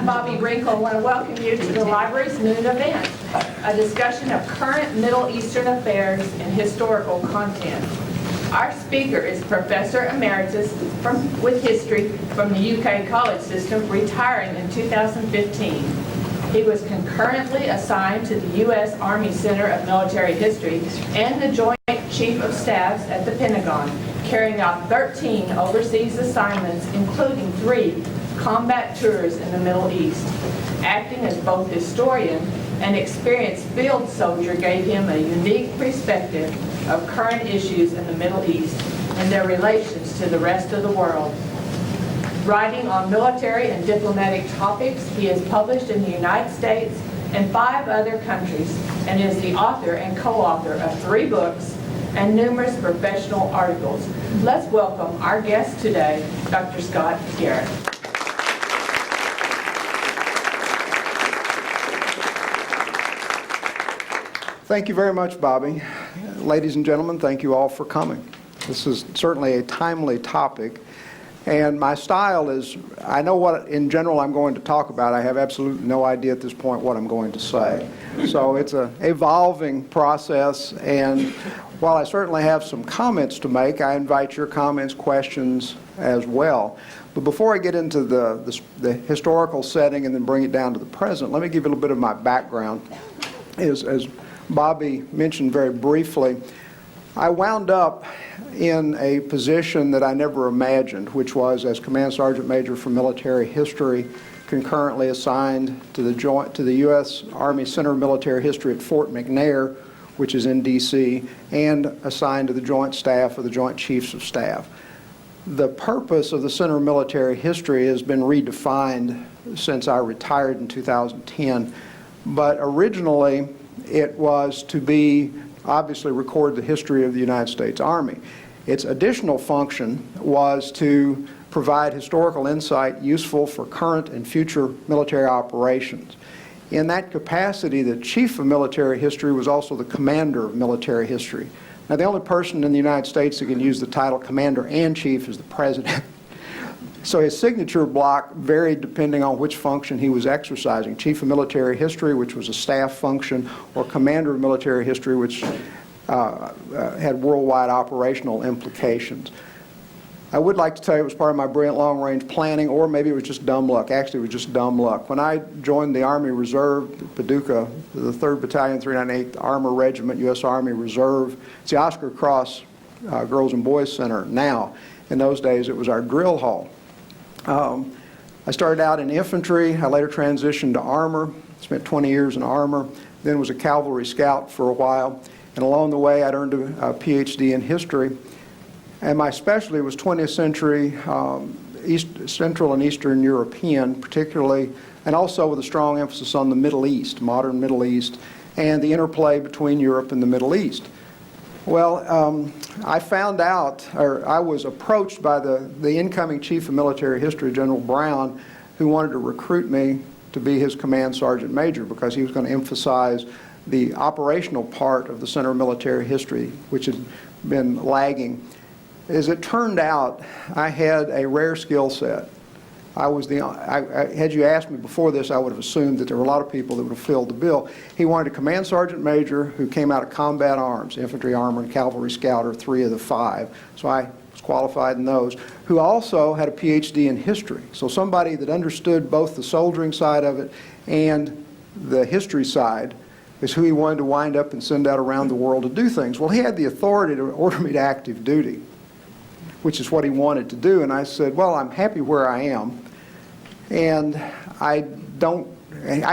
I'm Bobby Wrinkle. I want to welcome you to the library's noon event, a discussion of current Middle Eastern affairs and historical content. Our speaker is Professor Emeritus with History from the UK college system, retiring in 2015. He was concurrently assigned to the U.S. Army Center of Military History and the Joint Chief of Staffs at the Pentagon, carrying out 13 overseas assignments, including 3 combat tours in the Middle East. Acting as both historian and experienced field soldier gave him a unique perspective of current issues in the Middle East and their relations to the rest of the world. Writing on military and diplomatic topics, he is published in the United States and 5 other countries, and is the author and co-author of 3 books and numerous professional articles. Let's welcome our guest today, Dr. Scott Garrett. Thank you very much, Bobby. Ladies and gentlemen, thank you all for coming. This is certainly a timely topic, and my style is, I know what in general I'm going to talk about. I have absolutely no idea at this point what I'm going to say. So it's an evolving process, and while I certainly have some comments to make, I invite your comments, questions as well. But before I get into the historical setting and then bring it down to the present, let me give you a little bit of my background. As Bobby mentioned very briefly, I wound up in a position that I never imagined, which was as Command Sergeant Major for Military History, concurrently assigned to the U.S. Army Center of Military History at Fort McNair, which is in D.C., and assigned to the Joint Staff of the Joint Chiefs of Staff. The purpose of the Center of Military History has been redefined since I retired in 2010, but originally it was to obviously record the history of the United States Army. Its additional function was to provide historical insight useful for current and future military operations. In that capacity, the Chief of Military History was also the Commander of Military History. Now, the only person in the United States that can use the title Commander and Chief is the President. So his signature block varied depending on which function he was exercising. Chief of Military History, which was a staff function, or Commander of Military History, which had worldwide operational implications. I would like to tell you it was part of my brilliant long-range planning, or maybe it was just dumb luck. Actually, it was just dumb luck. When I joined the Army Reserve, Paducah, the 3rd Battalion, 398th Armor Regiment, U.S. Army Reserve, it's the Oscar Cross Girls and Boys Center now. In those days, it was our drill hall. I started out in infantry. I later transitioned to armor, spent 20 years in armor, then was a cavalry scout for a while, and along the way I'd earned a PhD in history, and my specialty was 20th century Central and Eastern European particularly, and also with a strong emphasis on the Middle East, modern Middle East, and the interplay between Europe and the Middle East. Well, I found out, or I was approached by the incoming Chief of Military History, General Brown, who wanted to recruit me to be his Command Sergeant Major because he was going to emphasize the operational part of the Center of Military History, which had been lagging. As it turned out, I had a rare skill set. Had you asked me before this, I would have assumed that there were a lot of people that would have filled the bill. He wanted a Command Sergeant Major who came out of combat arms, infantry, armor, and cavalry scout are 3 of the 5. So I was qualified in those, who also had a PhD in history. So somebody that understood both the soldiering side of it and the history side is who he wanted to wind up and send out around the world to do things. Well, he had the authority to order me to active duty, which is what he wanted to do. And I said, well, I'm happy where I am. And I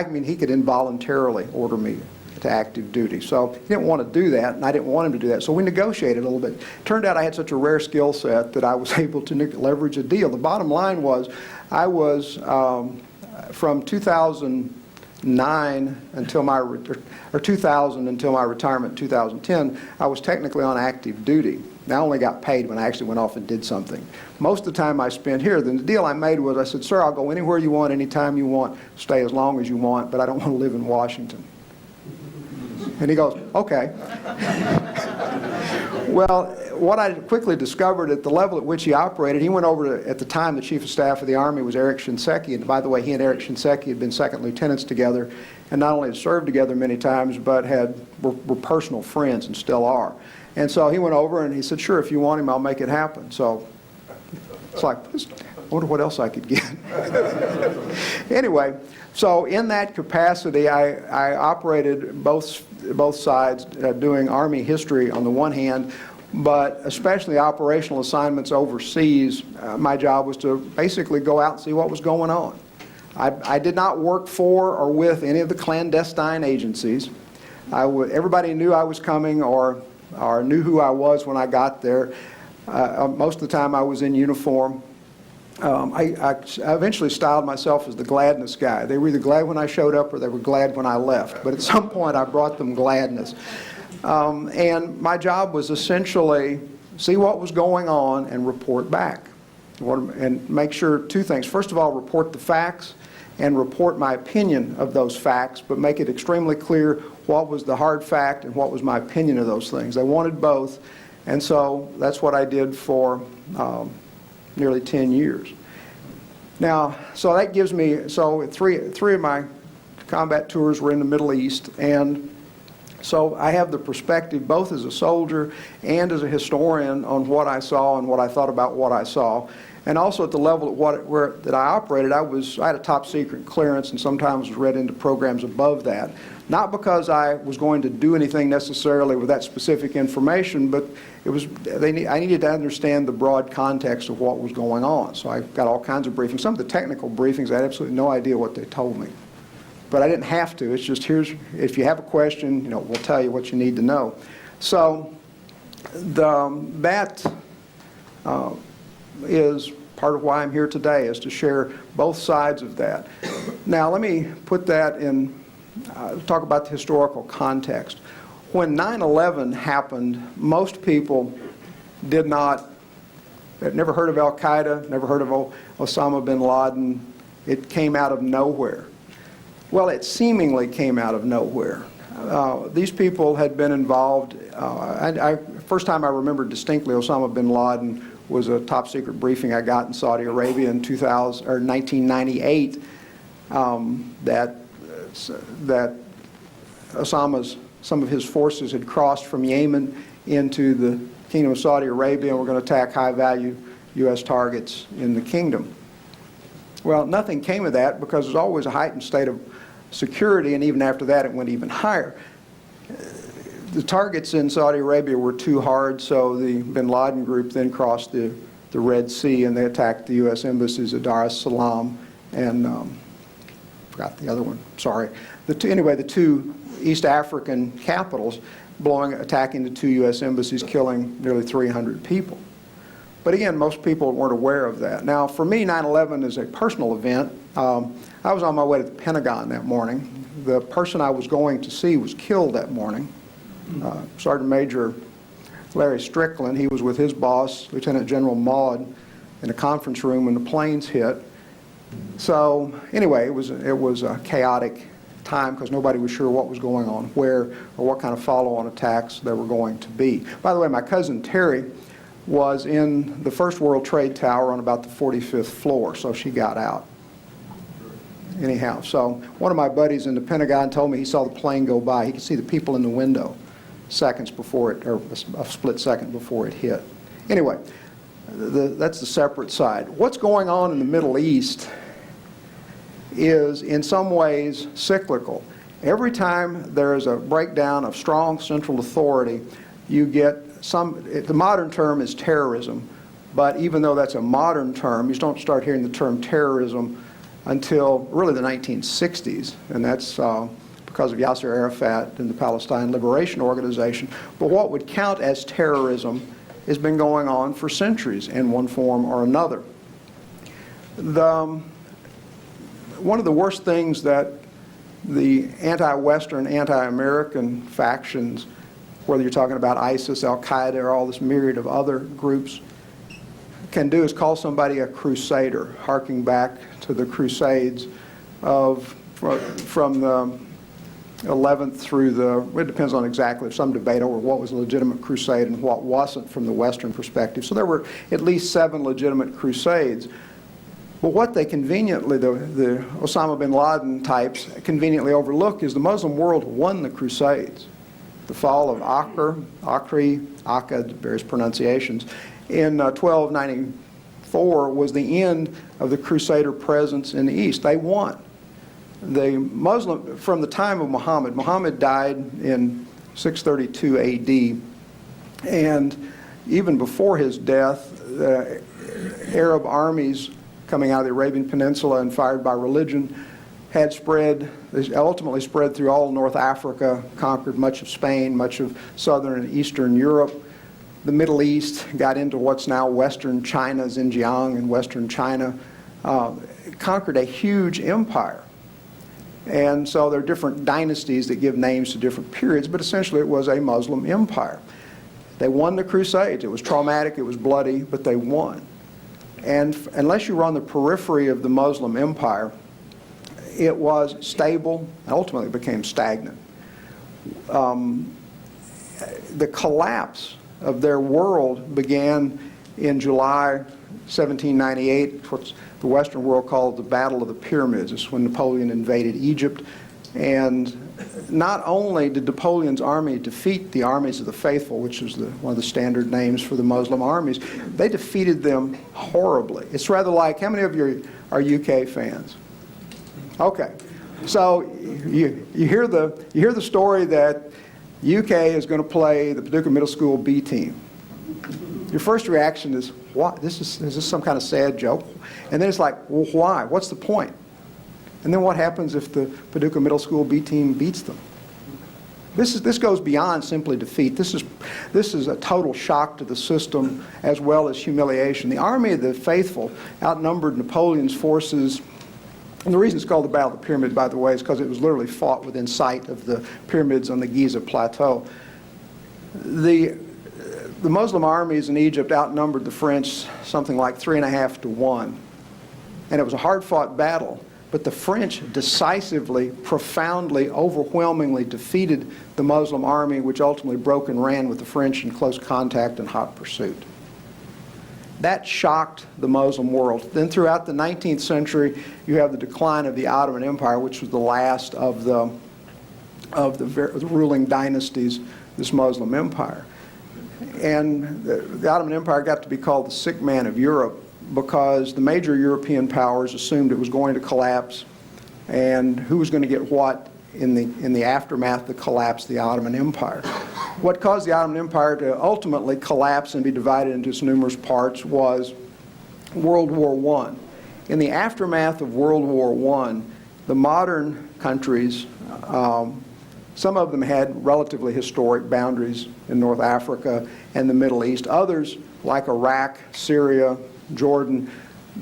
mean, he could involuntarily order me to active duty. So he didn't want to do that, and I didn't want him to do that. So we negotiated a little bit. Turned out I had such a rare skill set that I was able to leverage a deal. The bottom line was I was, from 2009 until or 2000 until my retirement in 2010, I was technically on active duty. I only got paid when I actually went off and did something. Most of the time I spent here, then the deal I made was I said, sir, I'll go anywhere you want, anytime you want, stay as long as you want, but I don't want to live in Washington. And he goes, okay. Well, what I quickly discovered at the level at which he operated, he went over to, at the time, the Chief of Staff of the Army was Eric Shinseki, and by the way, he and Eric Shinseki had been second lieutenants together, and not only had served together many times, but were personal friends and still are. And so he went over and he said, sure, if you want him, I'll make it happen. So it's like, I wonder what else I could get. Anyway, so in that capacity, I operated both sides, doing Army history on the one hand, but especially operational assignments overseas. My job was to basically go out and see what was going on. I did not work for or with any of the clandestine agencies. Everybody knew I was coming or knew who I was when I got there. Most of the time I was in uniform. I eventually styled myself as the gladness guy. They were either glad when I showed up or they were glad when I left. But at some point I brought them gladness. And my job was essentially see what was going on and report back. And make sure two things. First of all, report the facts and report my opinion of those facts, but make it extremely clear what was the hard fact and what was my opinion of those things. They wanted both, and so that's what I did for nearly 10 years. Now, so that gives me, so three of my combat tours were in the Middle East, and so I have the perspective both as a soldier and as a historian on what I saw and what I thought about what I saw. And also at the level that I operated, I had a top secret clearance and sometimes was read into programs above that. Not because I was going to do anything necessarily with that specific information, but I needed to understand the broad context of what was going on. So I got all kinds of briefings. Some of the technical briefings, I had absolutely no idea what they told me. But I didn't have to. It's just if you have a question, we'll tell you what you need to know. So that is part of why I'm here today, is to share both sides of that. Now let me put that in, talk about the historical context. When 9/11 happened, most people had never heard of Al-Qaeda, never heard of Osama bin Laden. It came out of nowhere. Well, it seemingly came out of nowhere. These people had been involved. First time I remember distinctly Osama bin Laden was a top secret briefing I got in Saudi Arabia in 1998 that some of his forces had crossed from Yemen into the Kingdom of Saudi Arabia and were going to attack high-value U.S. targets in the kingdom. Well, nothing came of that because there's always a heightened state of security, and even after that it went even higher. The targets in Saudi Arabia were too hard, so the bin Laden group then crossed the Red Sea and they attacked the U.S. embassies at Dar es Salaam and forgot the other one, sorry. The two East African capitals, attacking the two U.S. embassies, killing nearly 300 people. But again, most people weren't aware of that. Now, for me, 9/11 is a personal event. I was on my way to the Pentagon that morning. The person I was going to see was killed that morning. Sergeant Major Larry Strickland, he was with his boss, Lieutenant General Maud, in a conference room when the planes hit. So anyway, it was a chaotic time because nobody was sure what was going on where or what kind of follow-on attacks there were going to be. By the way, my cousin Terry was in the First World Trade Tower on about the 45th floor, so she got out. Anyhow, so one of my buddies in the Pentagon told me he saw the plane go by. He could see the people in the window seconds before it, or a split second before it hit. Anyway, that's the separate side. What's going on in the Middle East is in some ways cyclical. Every time there is a breakdown of strong central authority, you get the modern term is terrorism, but even though that's a modern term, you don't start hearing the term terrorism until really the 1960s, and that's because of Yasser Arafat and the Palestine Liberation Organization. But what would count as terrorism has been going on for centuries in one form or another. One of the worst things that the anti-Western, anti-American factions, whether you're talking about ISIS, Al-Qaeda, or all this myriad of other groups, can do is call somebody a crusader, harking back to the Crusades from the 11th through it depends on exactly, there's some debate over what was a legitimate crusade and what wasn't from the Western perspective. So there were at least 7 legitimate crusades. But what they conveniently, the Osama bin Laden types, conveniently overlook is the Muslim world won the crusades. The fall of Akka, various pronunciations, in 1294 was the end of the Crusader presence in the East. They won. The Muslim, from the time of Muhammad died in 632 AD, and even before his death, the Arab armies coming out of the Arabian Peninsula and fired by religion had ultimately spread through all North Africa, conquered much of Spain, much of southern and eastern Europe. The Middle East got into what's now Western China, Xinjiang and Western China, conquered a huge empire. And so there are different dynasties that give names to different periods, but essentially it was a Muslim empire. They won the Crusades. It was traumatic, it was bloody, but they won. And unless you were on the periphery of the Muslim empire, it was stable and ultimately became stagnant. The collapse of their world began in July 1798, what the Western world called the Battle of the Pyramids. This is when Napoleon invaded Egypt. And not only did Napoleon's army defeat the armies of the faithful, which is one of the standard names for the Muslim armies, they defeated them horribly. It's rather like, how many of you are UK fans? Okay, so you hear the story that UK is going to play the Paducah Middle School B team. Your first reaction is, what? Is this some kind of sad joke? And then it's like, well, why? What's the point? And then what happens if the Paducah Middle School B team beats them? This goes beyond simply defeat. This is a total shock to the system as well as humiliation. The army of the faithful outnumbered Napoleon's forces. And the reason it's called the Battle of the Pyramid, by the way, is because it was literally fought within sight of the pyramids on the Giza Plateau. The Muslim armies in Egypt outnumbered the French something like 3.5 to 1. And it was a hard-fought battle. But the French decisively, profoundly, overwhelmingly defeated the Muslim army, which ultimately broke and ran with the French in close contact and hot pursuit. That shocked the Muslim world. Then throughout the 19th century, you have the decline of the Ottoman Empire, which was the last of the ruling dynasties, this Muslim empire. And the Ottoman Empire got to be called the sick man of Europe, because the major European powers assumed it was going to collapse, and who was going to get what in the aftermath of the collapse of the Ottoman Empire. What caused the Ottoman Empire to ultimately collapse and be divided into its numerous parts was World War I. In the aftermath of World War I, the modern countries, some of them had relatively historic boundaries in North Africa and the Middle East. Others, like Iraq, Syria, Jordan,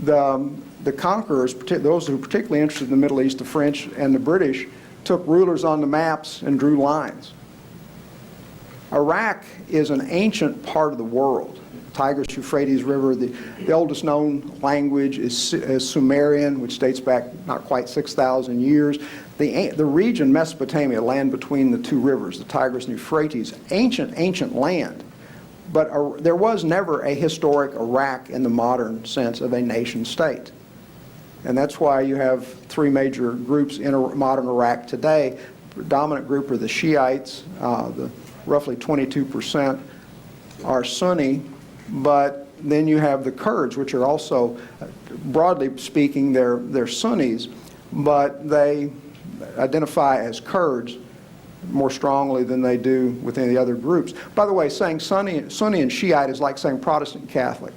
the conquerors, those who were particularly interested in the Middle East, the French and the British, took rulers on the maps and drew lines. Iraq is an ancient part of the world. Tigris-Euphrates River, the oldest known language is Sumerian, which dates back not quite 6,000 years. The region, Mesopotamia, land between the two rivers, the Tigris and Euphrates, ancient land. But there was never a historic Iraq in the modern sense of a nation state. And that's why you have 3 major groups in modern Iraq today. The dominant group are the Shiites, roughly 22% are Sunni, but then you have the Kurds, which are also, broadly speaking, they're Sunnis, but they identify as Kurds more strongly than they do with any of the other groups. By the way, saying Sunni and Shiite is like saying Protestant and Catholic.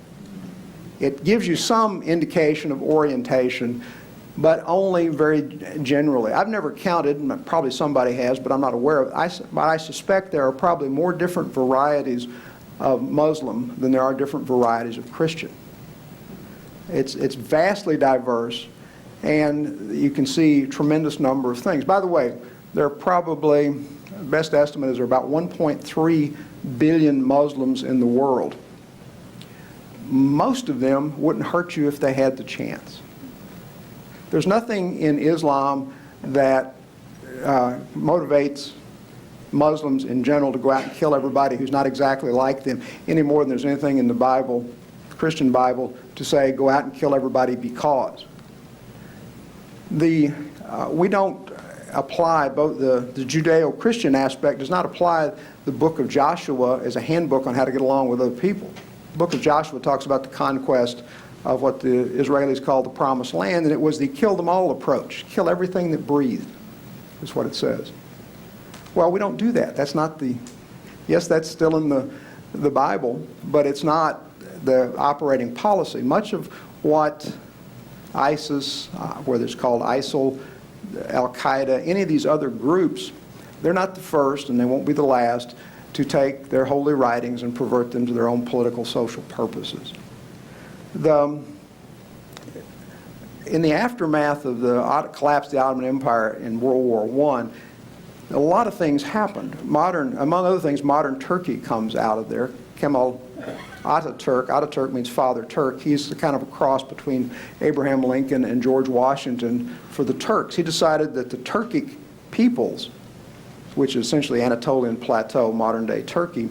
It gives you some indication of orientation, but only very generally. I've never counted, and probably somebody has, but I'm not aware of it. But I suspect there are probably more different varieties of Muslim than there are different varieties of Christian. It's vastly diverse, and you can see a tremendous number of things. By the way, there are probably, best estimate is there are about 1.3 billion Muslims in the world. Most of them wouldn't hurt you if they had the chance. There's nothing in Islam that motivates Muslims in general to go out and kill everybody who's not exactly like them any more than there's anything in the Bible, the Christian Bible, to say go out and kill everybody because. We don't apply both the Judeo-Christian aspect does not apply the book of Joshua as a handbook on how to get along with other people. The book of Joshua talks about the conquest of what the Israelis call the Promised Land, and it was the kill them all approach. Kill everything that breathed, is what it says. Well, we don't do that. That's not yes, that's still in the Bible, but it's not the operating policy. Much of what ISIS, whether it's called ISIL, Al-Qaeda, any of these other groups, they're not the first and they won't be the last to take their holy writings and pervert them to their own political, social purposes. In the aftermath of the collapse of the Ottoman Empire in World War I, a lot of things happened. Among other things, modern Turkey comes out of there. Kemal Ataturk means Father Turk. He's kind of a cross between Abraham Lincoln and George Washington for the Turks. He decided that the Turkic peoples, which is essentially Anatolian Plateau, modern-day Turkey,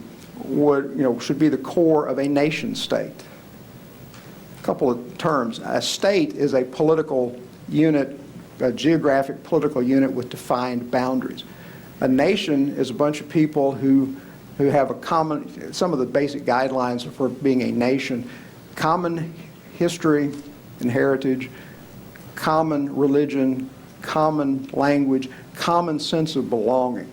should be the core of a nation state. A couple of terms. A state is a political unit, a geographic political unit with defined boundaries. A nation is a bunch of people who have some of the basic guidelines for being a nation: common history and heritage, common religion, common language, common sense of belonging.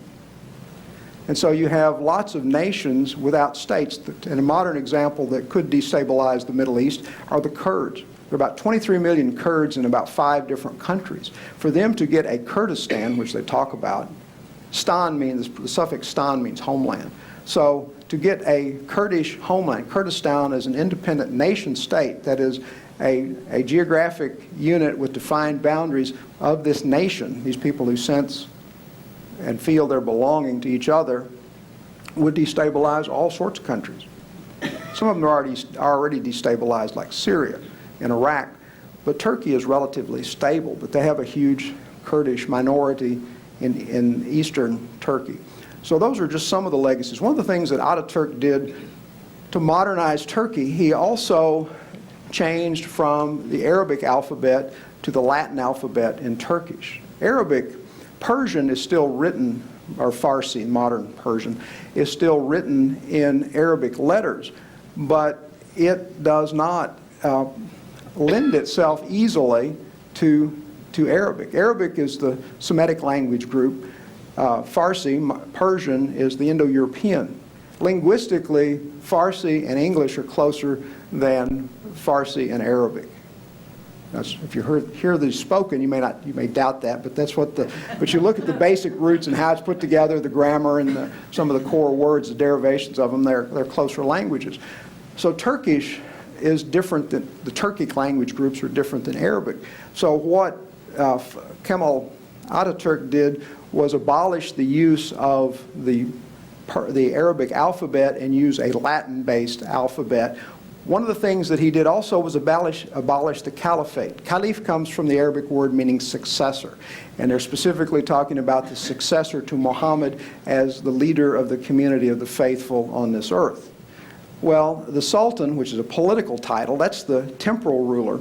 And so you have lots of nations without states. And a modern example that could destabilize the Middle East are the Kurds. There are about 23 million Kurds in about 5 different countries. For them to get a Kurdistan, which they talk about, the suffix stan means homeland. So to get a Kurdish homeland, Kurdistan is an independent nation state that is a geographic unit with defined boundaries of this nation, these people who sense and feel their belonging to each other, would destabilize all sorts of countries. Some of them are already destabilized, like Syria and Iraq, but Turkey is relatively stable, but they have a huge Kurdish minority in eastern Turkey. So those are just some of the legacies. One of the things that Ataturk did to modernize Turkey, he also changed from the Arabic alphabet to the Latin alphabet in Turkish. Persian is still written, or Farsi, modern Persian, is still written in Arabic letters, but it does not lend itself easily to Arabic. Arabic is the Semitic language group. Farsi, Persian, is the Indo-European. Linguistically, Farsi and English are closer than Farsi and Arabic. If you hear these spoken, you may doubt that, but but you look at the basic roots and how it's put together, the grammar and some of the core words, the derivations of them, they're closer languages. So Turkish is different than, the Turkic language groups are different than Arabic. So what Kemal Ataturk did was abolish the use of the Arabic alphabet and use a Latin-based alphabet. One of the things that he did also was abolish the caliphate. Caliph comes from the Arabic word meaning successor, and they're specifically talking about the successor to Muhammad as the leader of the community of the faithful on this earth. Well, the Sultan, which is a political title, that's the temporal ruler,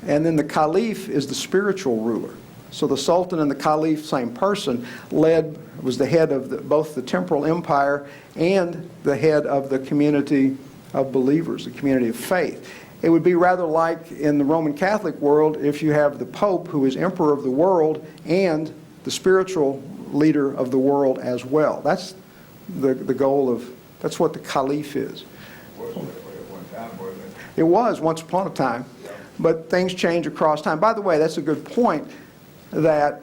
and then the Caliph is the spiritual ruler. So the Sultan and the Caliph, same person, was the head of both the temporal empire and the head of the community of believers, the community of faith. It would be rather like in the Roman Catholic world if you have the Pope, who is emperor of the world, and the spiritual leader of the world as well. That's the goal of, that's what the Caliph is. It was once upon a time, but things change across time. By the way, that's a good point that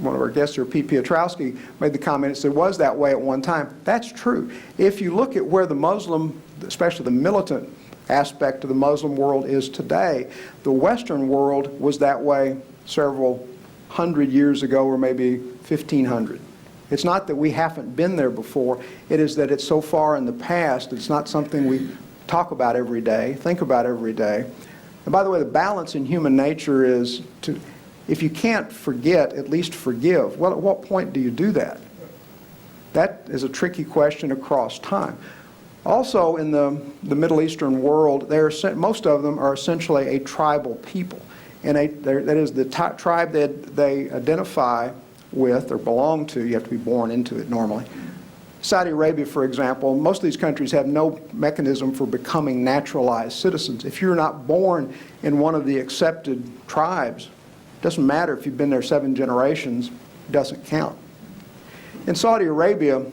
one of our guests here, Pete Piotrowski, made the comment, it said, was that way at one time. That's true. If you look at where the Muslim, especially the militant aspect of the Muslim world is today, the Western world was that way several hundred years ago, or maybe 1,500. It's not that we haven't been there before, it is that it's so far in the past, it's not something we talk about every day, think about every day. And by the way, the balance in human nature is If you can't forget, at least forgive. Well, at what point do you do that? That is a tricky question across time. Also, in the Middle Eastern world, most of them are essentially a tribal people. And that is the tribe that they identify with or belong to. You have to be born into it normally. Saudi Arabia, for example, most of these countries have no mechanism for becoming naturalized citizens. If you're not born in one of the accepted tribes, it doesn't matter if you've been there 7 generations, it doesn't count. In Saudi Arabia,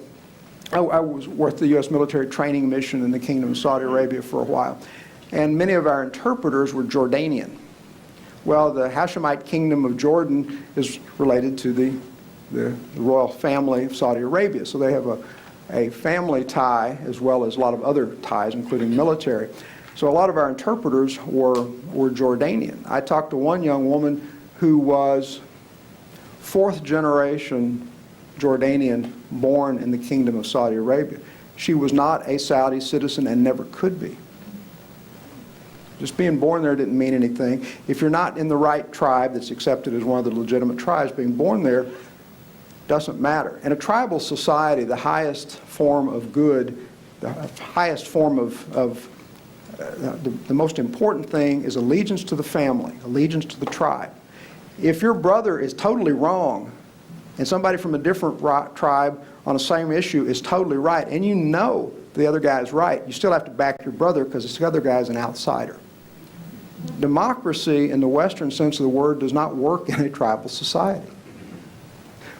I was with the U.S. military training mission in the Kingdom of Saudi Arabia for a while, and many of our interpreters were Jordanian. Well, the Hashemite Kingdom of Jordan is related to the royal family of Saudi Arabia, so they have a family tie as well as a lot of other ties, including military. So a lot of our interpreters were Jordanian. I talked to one young woman who was 4th generation Jordanian, born in the Kingdom of Saudi Arabia. She was not a Saudi citizen and never could be. Just being born there didn't mean anything. If you're not in the right tribe that's accepted as one of the legitimate tribes, being born there doesn't matter. In a tribal society, the highest form of good, the highest form of the most important thing is allegiance to the family, allegiance to the tribe. If your brother is totally wrong, and somebody from a different tribe on the same issue is totally right, and you know the other guy is right, you still have to back your brother because this other guy is an outsider. Democracy, in the Western sense of the word, does not work in a tribal society.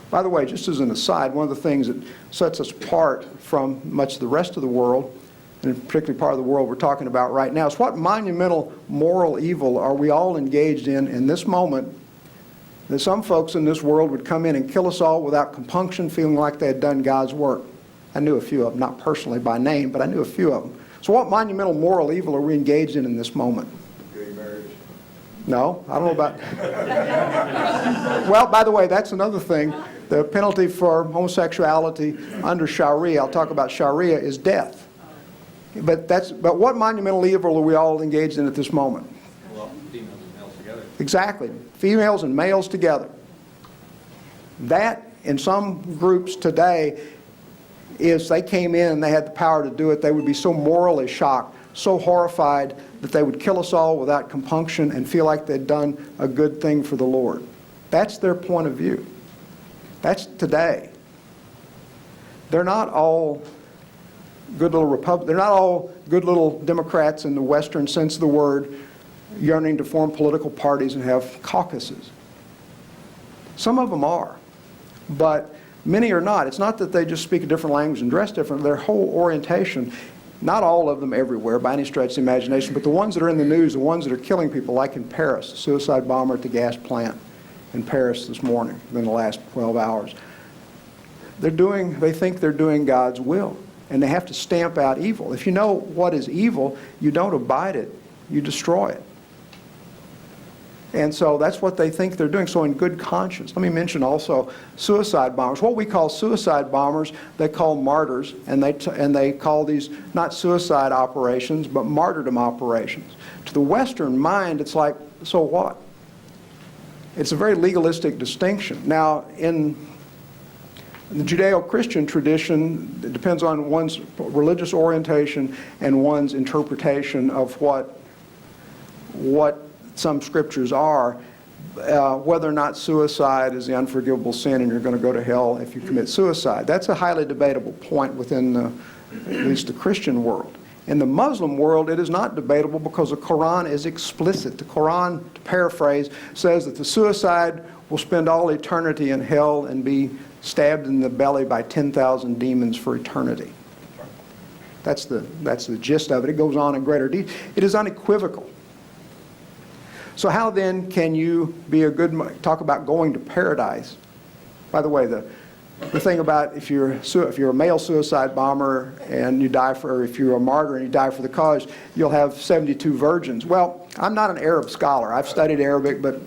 By the way, just as an aside, one of the things that sets us apart from much of the rest of the world, and particularly part of the world we're talking about right now, is what monumental moral evil are we all engaged in this moment, that some folks in this world would come in and kill us all without compunction, feeling like they had done God's work. I knew a few of them, not personally by name, but I knew a few of them. So what monumental moral evil are we engaged in this moment? Gay marriage. No, I don't know about... Well, by the way, that's another thing. The penalty for homosexuality under Sharia, I'll talk about Sharia, is death. But what monumental evil are we all engaged in at this moment? Well, females and males together. Exactly. Females and males together. That, in some groups today, is they came in and they had the power to do it, they would be so morally shocked, so horrified that they would kill us all without compunction and feel like they'd done a good thing for the Lord. That's their point of view. That's today. They're not all good little they're not all good little Democrats in the Western sense of the word, yearning to form political parties and have caucuses. Some of them are, but many are not. It's not that they just speak a different language and dress different. Their whole orientation, not all of them everywhere by any stretch of the imagination, but the ones that are in the news, the ones that are killing people, like in Paris, the suicide bomber at the gas plant in Paris this morning, in the last 12 hours. They think they're doing God's will, and they have to stamp out evil. If you know what is evil, you don't abide it, you destroy it. And so that's what they think they're doing. So in good conscience, let me mention also suicide bombers. What we call suicide bombers, they call martyrs, and they call these not suicide operations, but martyrdom operations. To the Western mind, it's like, so what? It's a very legalistic distinction. Now, in the Judeo-Christian tradition, it depends on one's religious orientation and one's interpretation of what some scriptures are, whether or not suicide is the unforgivable sin and you're going to go to hell if you commit suicide. That's a highly debatable point within at least the Christian world. In the Muslim world, it is not debatable because the Quran is explicit. The Quran, to paraphrase, says that the suicide will spend all eternity in hell and be stabbed in the belly by 10,000 demons for eternity. That's the gist of it. It goes on in greater detail. It is unequivocal. So how then can you be talk about going to paradise? By the way, the thing about if you're a male suicide bomber and you die or if you're a martyr and you die for the cause, you'll have 72 virgins. Well, I'm not an Arab scholar. I've studied Arabic, but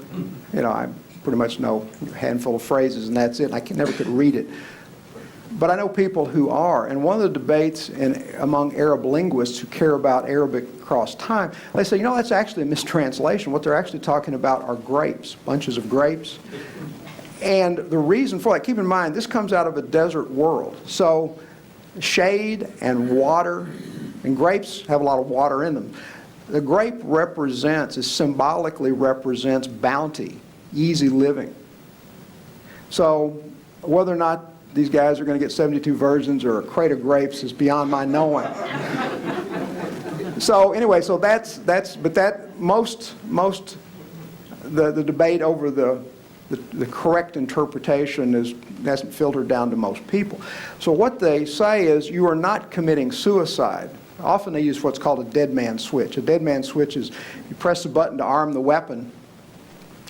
I pretty much know a handful of phrases and that's it. I never could read it. but I know people who are. And one of the debates among Arab linguists who care about Arabic across time, they say, that's actually a mistranslation. What they're actually talking about are grapes, bunches of grapes. And the reason for that, keep in mind, this comes out of a desert world. So shade and water, and grapes have a lot of water in them. The grape symbolically represents bounty, easy living. So whether or not these guys are going to get 72 virgins or a crate of grapes is beyond my knowing. So anyway, but the debate over the correct interpretation hasn't filtered down to most people. So what they say is you are not committing suicide. Often they use what's called a dead man switch. A dead man switch is you press the button to arm the weapon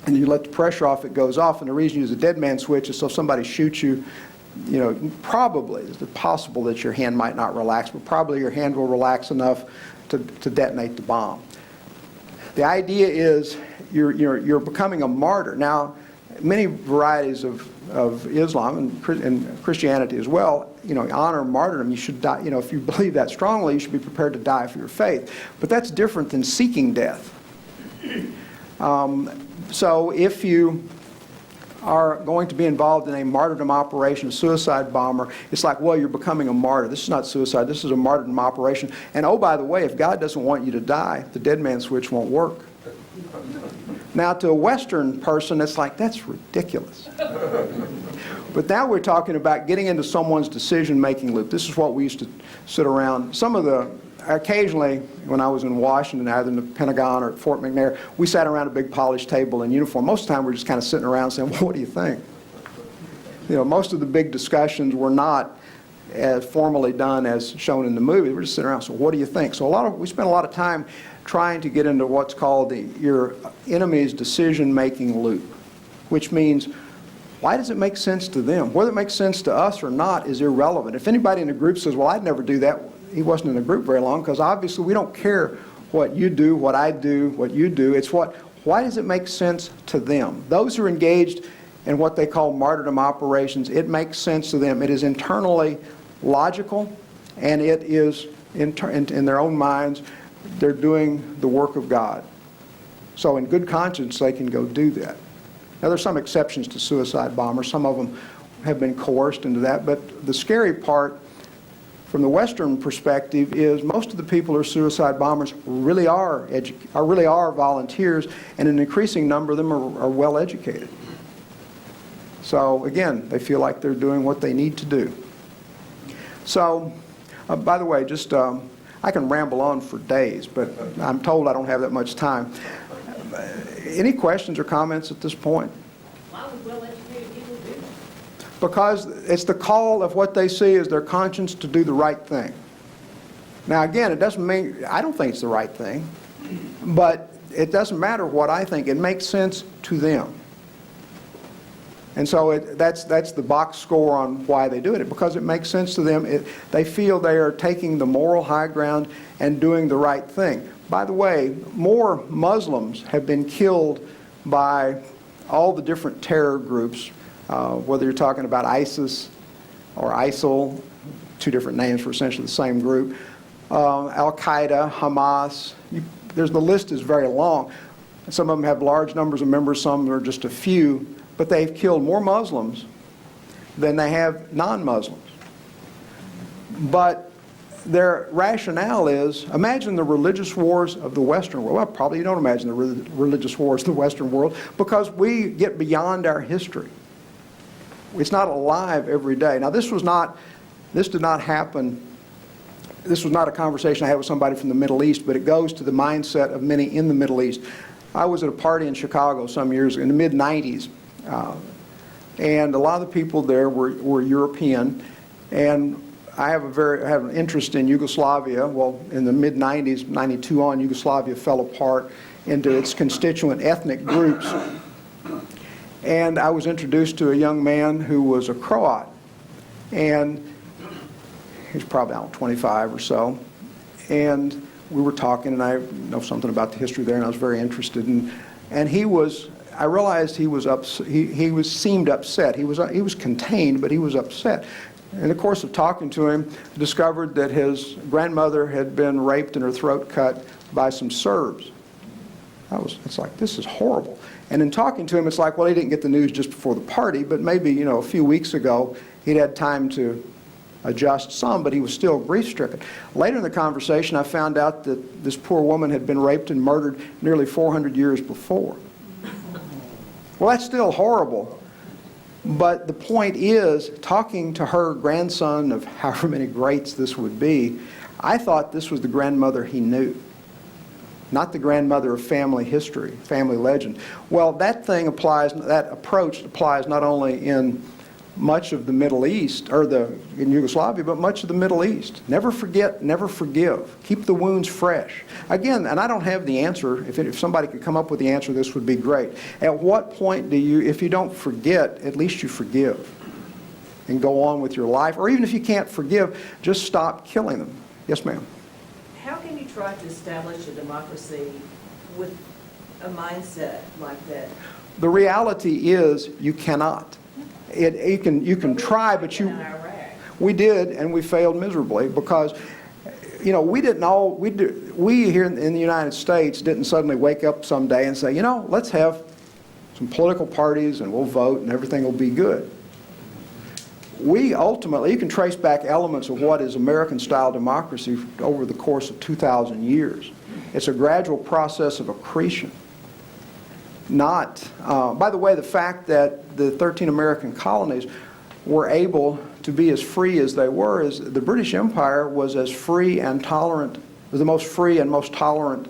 and you let the pressure off, it goes off. And the reason you use a dead man switch is so if somebody shoots you, probably it's possible that your hand might not relax, but probably your hand will relax enough to detonate the bomb. The idea is you're becoming a martyr. Now, many varieties of Islam and Christianity as well, honor martyrdom. You should die. If you believe that strongly, you should be prepared to die for your faith. But that's different than seeking death. So if you are going to be involved in a martyrdom operation, a suicide bomber, it's like, well, you're becoming a martyr. This is not suicide. This is a martyrdom operation. And oh, by the way, if God doesn't want you to die, the dead man switch won't work. Now, to a Western person, it's like, that's ridiculous. But now we're talking about getting into someone's decision-making loop. This is what we used to sit around. Occasionally, when I was in Washington, either in the Pentagon or at Fort McNair, we sat around a big polished table in uniform. Most of the time, we're just kind of sitting around saying, well, what do you think? Most of the big discussions were not as formally done as shown in the movie. We're just sitting around, so what do you think? So we spent a lot of time trying to get into what's called your enemy's decision-making loop, which means, why does it make sense to them? Whether it makes sense to us or not is irrelevant. If anybody in the group says, well, I'd never do that, he wasn't in the group very long, because obviously we don't care what you do, what I do, what you do. It's why does it make sense to them? Those who are engaged in what they call martyrdom operations, it makes sense to them. It is internally logical, and it is, in their own minds, they're doing the work of God. So in good conscience, they can go do that. Now, there's some exceptions to suicide bombers. Some of them have been coerced into that. But the scary part, from the Western perspective, is most of the people who are suicide bombers really are volunteers, and an increasing number of them are well educated. So again, they feel like they're doing what they need to do. So, by the way, I can ramble on for days, but I'm told I don't have that much time. Any questions or comments at this point? Why would well-educated people do that? Because it's the call of what they see as their conscience to do the right thing. Now, again, it doesn't mean, I don't think it's the right thing, but it doesn't matter what I think. It makes sense to them. And so that's the box score on why they do it, because it makes sense to them. They feel they are taking the moral high ground and doing the right thing. By the way, more Muslims have been killed by all the different terror groups, whether you're talking about ISIS or ISIL, two different names for essentially the same group, Al-Qaeda, Hamas. The list is very long. Some of them have large numbers of members, some are just a few. But they've killed more Muslims than they have non-Muslims. But their rationale is, imagine the religious wars of the Western world. Well, probably you don't imagine the religious wars of the Western world, because we get beyond our history. It's not alive every day. Now, this did not happen. This was not a conversation I had with somebody from the Middle East, but it goes to the mindset of many in the Middle East. I was at a party in Chicago some years ago, in the mid-'90s. And a lot of the people there were European, and I have an interest in Yugoslavia. Well, in the mid-'90s, 92 on, Yugoslavia fell apart into its constituent ethnic groups. And I was introduced to a young man who was a Croat, and he's probably, 25 or so. And we were talking, and I know something about the history there, and I was very interested. And I realized he seemed upset. He was contained, but he was upset. in the course of talking to him, discovered that his grandmother had been raped and her throat cut by some Serbs. It's like, this is horrible. And in talking to him, it's like, well, he didn't get the news just before the party, but maybe, a few weeks ago, he'd had time to adjust some, but he was still grief-stricken. Later in the conversation, I found out that this poor woman had been raped and murdered nearly 400 years before. Well, that's still horrible. But the point is, talking to her grandson of however many greats this would be, I thought this was the grandmother he knew, not the grandmother of family history, family legend. Well, that approach applies not only in much of the Middle East, or in Yugoslavia, but much of the Middle East. Never forget, never forgive. Keep the wounds fresh. Again, and I don't have the answer. If somebody could come up with the answer, this would be great. At what point if you don't forget, at least you forgive and go on with your life? Or even if you can't forgive, just stop killing them. Yes, ma'am. How can you try to establish a democracy with a mindset like that? The reality is you cannot. You can try, but we did, and we failed miserably because, we here in the United States didn't suddenly wake up someday and say, let's have some political parties and we'll vote and everything will be good. We ultimately, you can trace back elements of what is American-style democracy over the course of 2,000 years. It's a gradual process of accretion. By the way, the fact that the 13 American colonies were able to be as free as they were is the British Empire was as free and tolerant, was the most free and most tolerant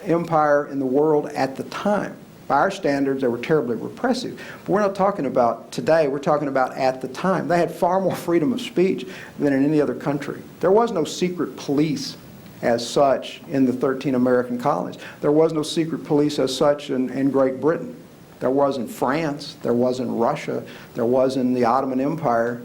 empire in the world at the time. By our standards, they were terribly repressive. But we're not talking about today, we're talking about at the time. They had far more freedom of speech than in any other country. There was no secret police as such in the 13 American colonies. There was no secret police as such in Great Britain. There was in France, there was in Russia, there was in the Ottoman Empire.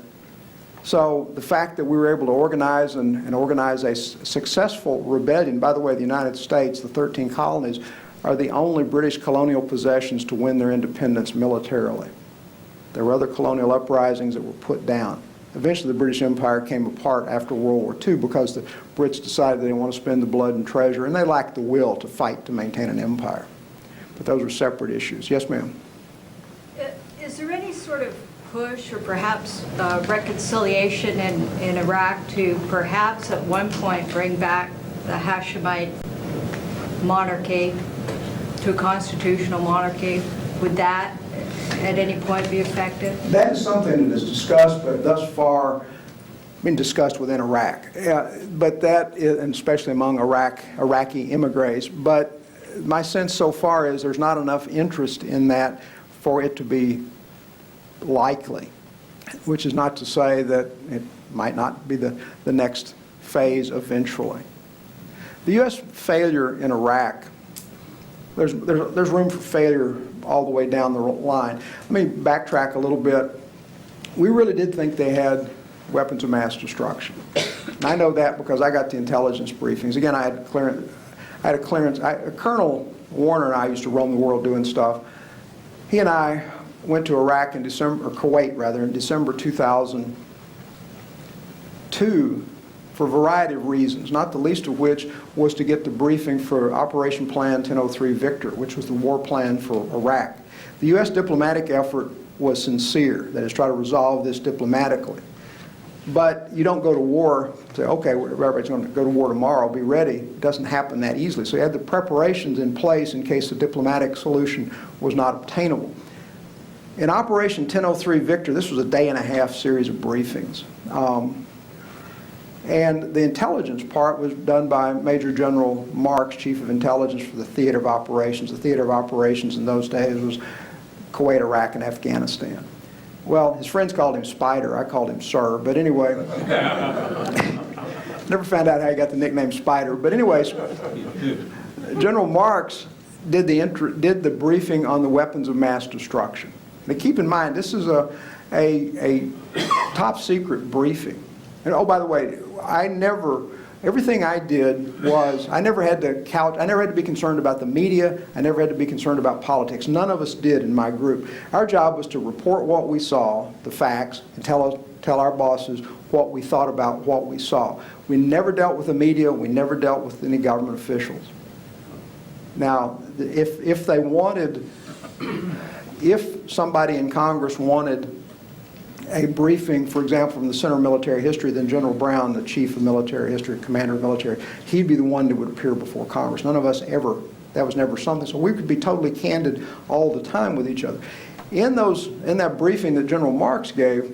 So the fact that we were able to organize and organize a successful rebellion, by the way, the United States, the 13 colonies, are the only British colonial possessions to win their independence militarily. There were other colonial uprisings that were put down. Eventually the British Empire came apart after World War II because the Brits decided they didn't want to spend the blood and treasure, and they lacked the will to fight to maintain an empire. But those were separate issues. Yes, ma'am? Is there any sort of push or perhaps reconciliation in Iraq to perhaps at one point bring back the Hashemite monarchy to a constitutional monarchy? Would that at any point be effective? That is something that is discussed, but thus far been discussed within Iraq. But that is, and especially among Iraqi immigrants. But my sense so far is there's not enough interest in that for it to be likely, which is not to say that it might not be the next phase eventually. The U.S. failure in Iraq, there's room for failure all the way down the line. Let me backtrack a little bit. We really did think they had weapons of mass destruction. And I know that because I got the intelligence briefings. Again, I had a clearance. Colonel Warner and I used to roam the world doing stuff. He and I went to Iraq in December, or Kuwait rather, in December 2002 for a variety of reasons, not the least of which was to get the briefing for Operation Plan 1003 Victor, which was the war plan for Iraq. The U.S. diplomatic effort was sincere, that is, try to resolve this diplomatically. But you don't go to war, say, okay, everybody's going to go to war tomorrow, be ready. It doesn't happen that easily. So you had the preparations in place in case the diplomatic solution was not obtainable. In Operation 1003 Victor, this was a day-and-a-half series of briefings. And the intelligence part was done by Major General Marks, Chief of Intelligence for the Theater of Operations. The Theater of Operations in those days was Kuwait, Iraq, and Afghanistan. Well, his friends called him Spider. I called him Sir. But anyway, never found out how he got the nickname Spider. But anyways, General Marks did the briefing on the weapons of mass destruction. Now keep in mind, this is a top secret briefing. And oh, by the way, I never everything I did was, I never had to be concerned about the media, I never had to be concerned about politics. None of us did in my group. Our job was to report what we saw, the facts, and tell our bosses what we thought about what we saw. We never dealt with the media, we never dealt with any government officials. Now, if somebody in Congress wanted a briefing, for example, from the Center of Military History, then General Brown, the Chief of Military History, Commander of Military, he'd be the one that would appear before Congress. None of us ever, that was never something. So we could be totally candid all the time with each other. In that briefing that General Marks gave,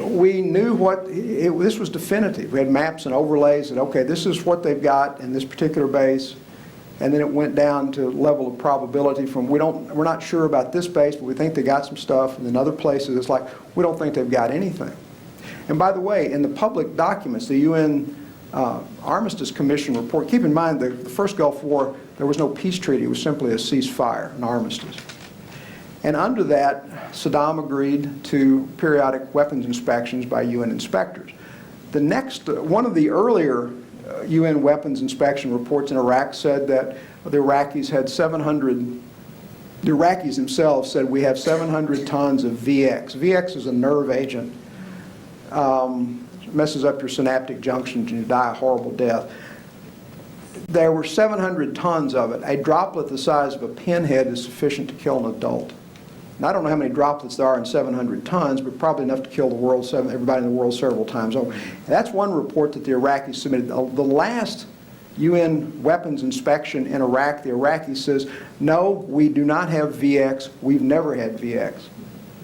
we knew this was definitive. We had maps and overlays that, okay, this is what they've got in this particular base. And then it went down to level of probability from we're not sure about this base, but we think they got some stuff. And in other places, it's like, we don't think they've got anything. And by the way, in the public documents, the UN Armistice Commission report, keep in mind the first Gulf War, there was no peace treaty. It was simply a ceasefire, an armistice. And under that, Saddam agreed to periodic weapons inspections by UN inspectors. The next, one of the earlier UN weapons inspection reports in Iraq said that the Iraqis themselves said we have 700 tons of VX. VX is a nerve agent. Messes up your synaptic junctions and you die a horrible death. There were 700 tons of it. A droplet the size of a pinhead is sufficient to kill an adult. And I don't know how many droplets there are in 700 tons, but probably enough to kill everybody in the world several times over. And that's one report that the Iraqis submitted. The last UN weapons inspection in Iraq, the Iraqi says, no, we do not have VX. We've never had VX.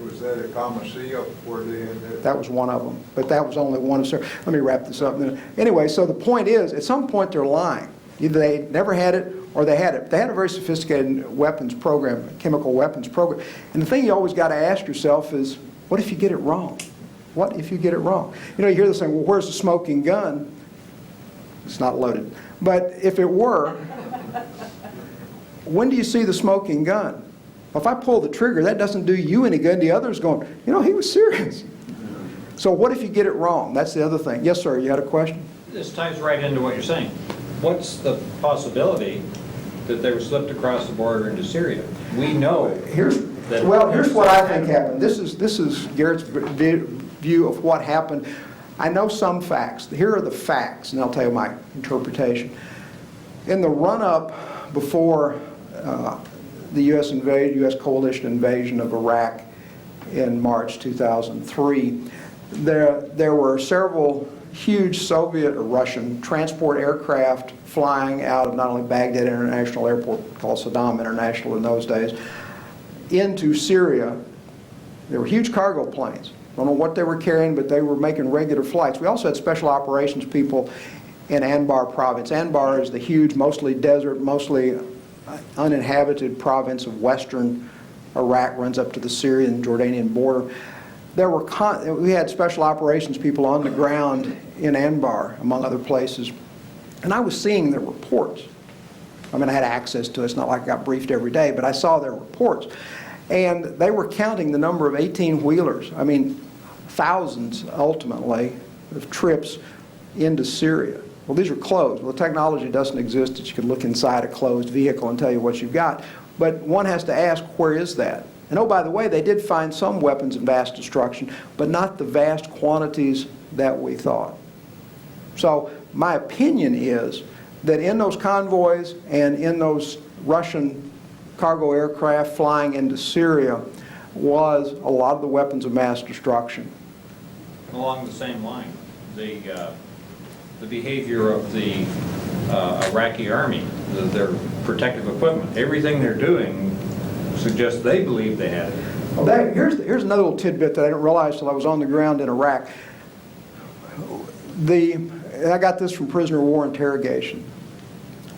Was that a Commercia where they had that? That was one of them, but that was only one of several. Let me wrap this up. Anyway, so the point is, at some point they're lying. Either they never had it or they had it. They had a very sophisticated weapons program, chemical weapons program. And the thing you always got to ask yourself is, what if you get it wrong? What if you get it wrong? You know, you hear this saying, well, where's the smoking gun? It's not loaded. But if it were, when do you see the smoking gun? If I pull the trigger, that doesn't do you any good. The other's going, you know, he was serious. So what if you get it wrong? That's the other thing. Yes, sir, you had a question? This ties right into what you're saying. What's the possibility that they were slipped across the border into Syria? We know. Here's what I think happened. This is Garrett's view of what happened. I know some facts. Here are the facts, and I'll tell you my interpretation. In the run-up before the U.S. coalition invasion of Iraq in March 2003, there were several huge Soviet or Russian transport aircraft flying out of not only Baghdad International Airport, called Saddam International in those days, into Syria. There were huge cargo planes. I don't know what they were carrying, but they were making regular flights. We also had special operations people in Anbar province. Anbar is the huge, mostly desert, mostly uninhabited province of western Iraq, runs up to the Syrian Jordanian border. We had special operations people on the ground in Anbar, among other places, and I was seeing their reports. I mean, I had access to it. It's not like I got briefed every day, but I saw their reports. And they were counting the number of 18-wheelers, I mean, thousands, ultimately, of trips into Syria. Well, these are closed. Well, the technology doesn't exist that you can look inside a closed vehicle and tell you what you've got. But one has to ask, where is that? And oh, by the way, they did find some weapons of mass destruction, but not the vast quantities that we thought. So my opinion is that in those convoys and in those Russian cargo aircraft flying into Syria was a lot of the weapons of mass destruction. Along the same line, the behavior of the Iraqi army, their protective equipment, everything they're doing suggests they believe they had it. Well, here's another little tidbit that I didn't realize till I was on the ground in Iraq. I got this from prisoner of war interrogation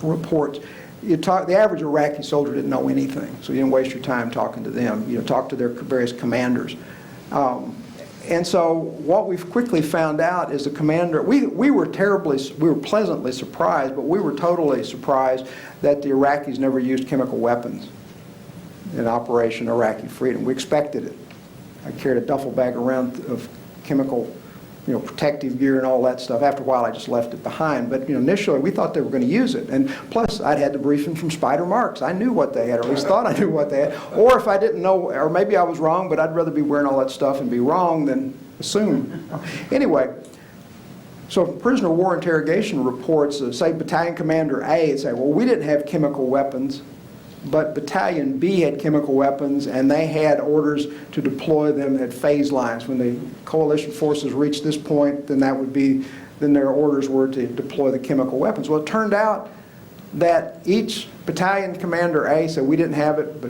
reports. The average Iraqi soldier didn't know anything, so you didn't waste your time talking to them. You know, talk to their various commanders. And so what we've quickly found out is the commander, we were pleasantly surprised, but we were totally surprised that the Iraqis never used chemical weapons in Operation Iraqi Freedom. We expected it. I carried a duffel bag around of chemical protective gear and all that stuff. After a while, I just left it behind. But initially, we thought they were going to use it. And plus, I'd had the briefing from Spider Marks. I knew what they had, or at least thought I knew what they had. Or if I didn't know, or maybe I was wrong, but I'd rather be wearing all that stuff and be wrong than assume. Anyway, so prisoner of war interrogation reports, say Battalion Commander A, would say, well, we didn't have chemical weapons, but Battalion B had chemical weapons, and they had orders to deploy them at phase lines. When the coalition forces reached this point, then their orders were to deploy the chemical weapons. Well, it turned out that each Battalion Commander A said, we didn't have it,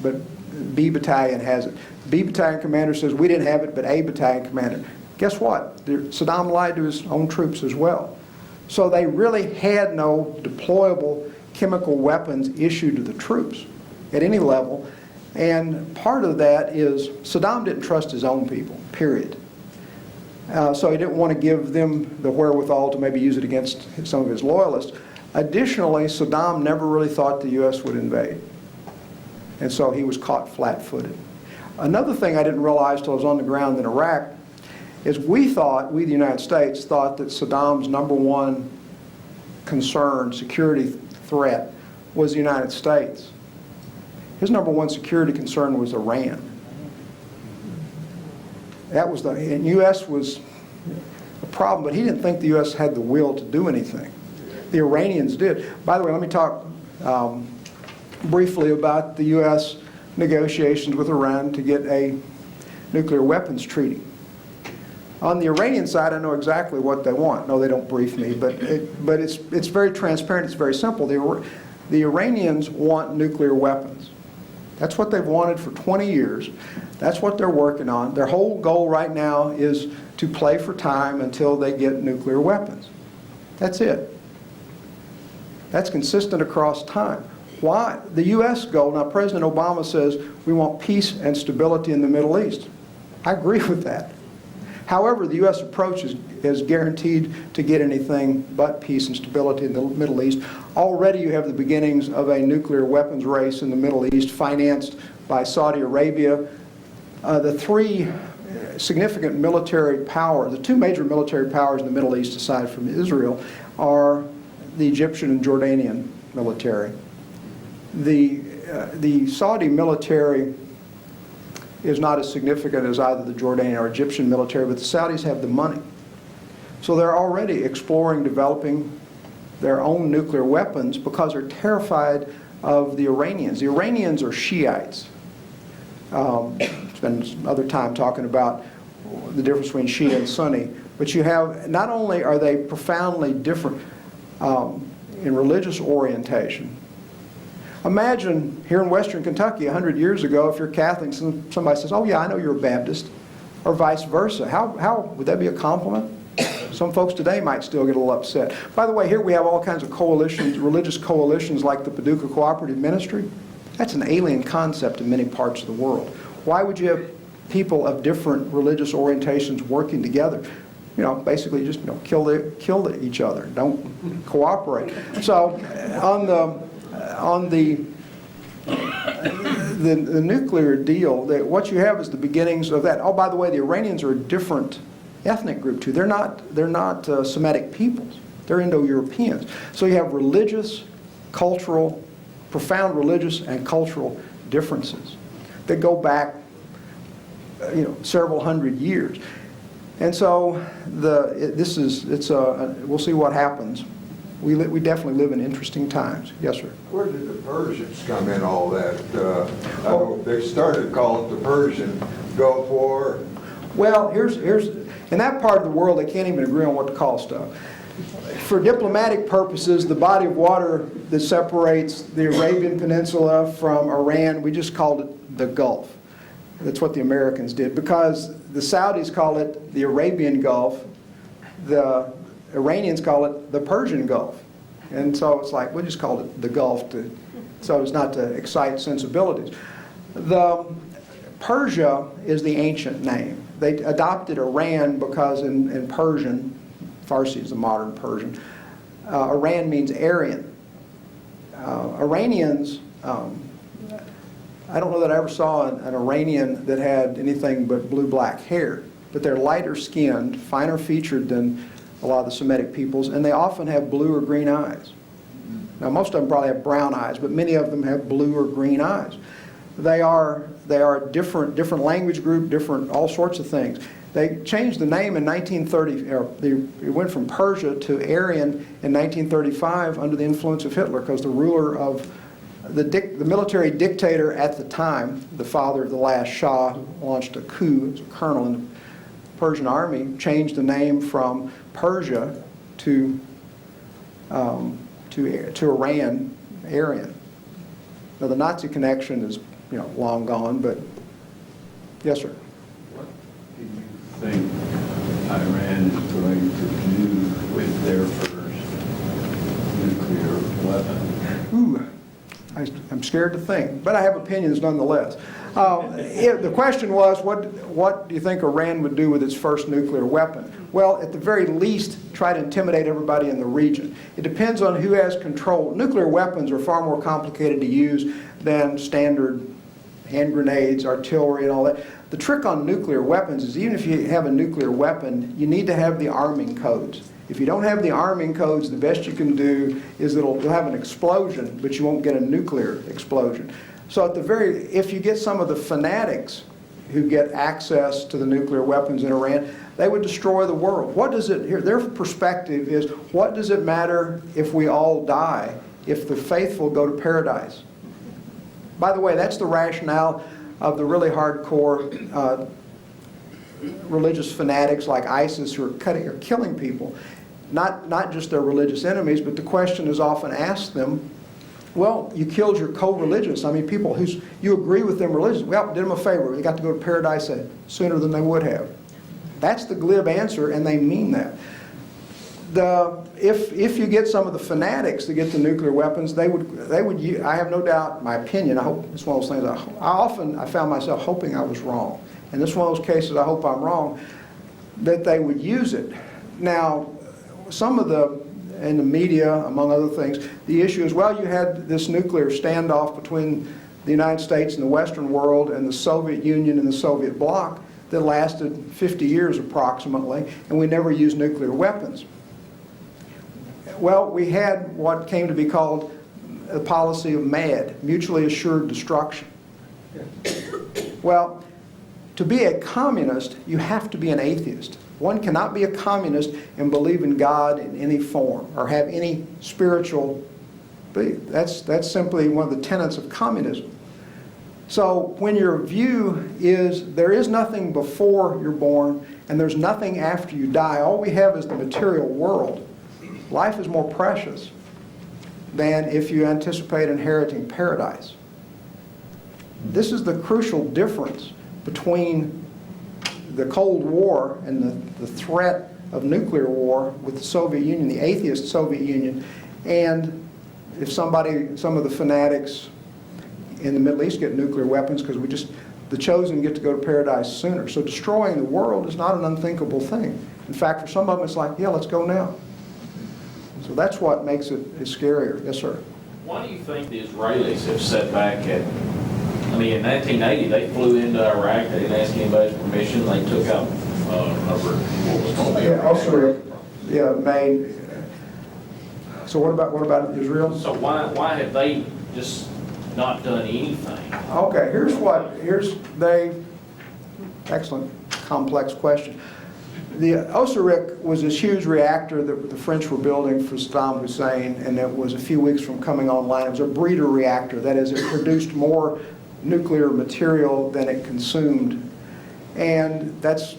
but B Battalion has it. B Battalion Commander says, we didn't have it, but A Battalion Commander. Guess what? Saddam lied to his own troops as well. So they really had no deployable chemical weapons issued to the troops at any level. And part of that is Saddam didn't trust his own people, period. So he didn't want to give them the wherewithal to maybe use it against some of his loyalists. Additionally, Saddam never really thought the U.S. would invade. And so he was caught flat-footed. Another thing I didn't realize till I was on the ground in Iraq is we, the United States, thought that Saddam's number one concern, security threat, was the United States. His number one security concern was Iran. And U.S. was a problem, but he didn't think the U.S. had the will to do anything. The Iranians did. By the way, let me talk briefly about the U.S. negotiations with Iran to get a nuclear weapons treaty. On the Iranian side, I know exactly what they want. No, they don't brief me, but it's very transparent. It's very simple. The Iranians want nuclear weapons. That's what they've wanted for 20 years. That's what they're working on. Their whole goal right now is to play for time until they get nuclear weapons. That's it. That's consistent across time. Why? The U.S. goal, now President Obama says we want peace and stability in the Middle East. I agree with that. However, the U.S. approach is guaranteed to get anything but peace and stability in the Middle East. Already you have the beginnings of a nuclear weapons race in the Middle East financed by Saudi Arabia. The three significant military powers, the two major military powers in the Middle East aside from Israel, are the Egyptian and Jordanian military. The Saudi military is not as significant as either the Jordanian or Egyptian military, but the Saudis have the money. So they're already exploring developing their own nuclear weapons because they're terrified of the Iranians. The Iranians are Shiites. Spend other time talking about the difference between Shia and Sunni, but you have, not only are they profoundly different in religious orientation. Imagine here in Western Kentucky 100 years ago, if you're Catholic, somebody says, oh yeah, I know you're a Baptist, or vice versa. How would that be a compliment? Some folks today might still get a little upset. By the way, here we have all kinds of coalitions, religious coalitions like the Paducah Cooperative Ministry. That's an alien concept in many parts of the world. Why would you have people of different religious orientations working together? Basically just kill each other. Don't cooperate. So on the nuclear deal, what you have is the beginnings of that. Oh, by the way, the Iranians are a different ethnic group too. They're not Semitic peoples. They're Indo-Europeans. So you have religious, cultural, profound religious and cultural differences that go back, several hundred years. And so we'll see what happens. We definitely live in interesting times. Yes, sir. Where did the Persians come in all that? I know they started calling it the Persian Gulf War. Well, here's in that part of the world, they can't even agree on what to call stuff. For diplomatic purposes, the body of water that separates the Arabian Peninsula from Iran, we just called it the Gulf. That's what the Americans did, because the Saudis call it the Arabian Gulf, the Iranians call it the Persian Gulf. And so it's like, we just called it the Gulf so as not to excite sensibilities. Persia is the ancient name. They adopted Iran because in Persian, Farsi is the modern Persian, Iran means Aryan. Iranians, I don't know that I ever saw an Iranian that had anything but blue-black hair. but they're lighter skinned, finer featured than a lot of the Semitic peoples, and they often have blue or green eyes. Now, most of them probably have brown eyes, but many of them have blue or green eyes. They are different language group, different all sorts of things. They changed the name in 1930, it went from Persia to Aryan in 1935 under the influence of Hitler, because the ruler of the military dictator at the time, the father of the last Shah, who launched a coup as a colonel in the Persian army, changed the name from Persia to Iran, Aryan. Now the Nazi connection is, long gone, but yes, sir. What do you think Iran is going to do with their first nuclear weapon? Ooh, I'm scared to think, but I have opinions nonetheless. The question was, what do you think Iran would do with its first nuclear weapon? Well, at the very least, try to intimidate everybody in the region. It depends on who has control. Nuclear weapons are far more complicated to use than standard hand grenades, artillery, and all that. The trick on nuclear weapons is even if you have a nuclear weapon, you need to have the arming codes. If you don't have the arming codes, the best you can do is you'll have an explosion, but you won't get a nuclear explosion. So if you get some of the fanatics who get access to the nuclear weapons in Iran, they would destroy the world. Their perspective is, what does it matter if we all die if the faithful go to paradise? By the way, that's the rationale of the really hardcore religious fanatics like ISIS who are killing people. Not just their religious enemies, but the question is often asked them, well, you killed your co-religious. I mean, people who you agree with them religiously. Well, did them a favor. They got to go to paradise sooner than they would have. That's the glib answer, and they mean that. If you get some of the fanatics that get the nuclear weapons, they would. I have no doubt. My opinion. I hope it's one of those things. I found myself hoping I was wrong, and this is one of those cases. I hope I'm wrong. That they would use it. Now, in the media, among other things, the issue is, well, you had this nuclear standoff between the United States and the Western world and the Soviet Union and the Soviet bloc that lasted 50 years approximately, and we never used nuclear weapons. Well, we had what came to be called a policy of MAD, mutually assured destruction. Well, to be a communist, you have to be an atheist. One cannot be a communist and believe in God in any form or have any spiritual belief. That's simply one of the tenets of communism. So when your view is there is nothing before you're born and there's nothing after you die, all we have is the material world, life is more precious than if you anticipate inheriting paradise. This is the crucial difference between the Cold War and the threat of nuclear war with the Soviet Union, the atheist Soviet Union, and if some of the fanatics in the Middle East get nuclear weapons, because the chosen get to go to paradise sooner. So destroying the world is not an unthinkable thing. In fact, for some of them it's like, yeah, let's go now. So that's what makes it scarier. Yes, sir. Why do you think the Israelis have set back at, in 1980, they flew into Iraq, they didn't ask anybody's permission, they took out what was going to be Maine. So what about Israel? So why have they just not done anything? Okay, excellent, complex question. The Osirik was this huge reactor that the French were building for Saddam Hussein, and it was a few weeks from coming online. It was a breeder reactor. That is, it produced more nuclear material than it consumed. And that's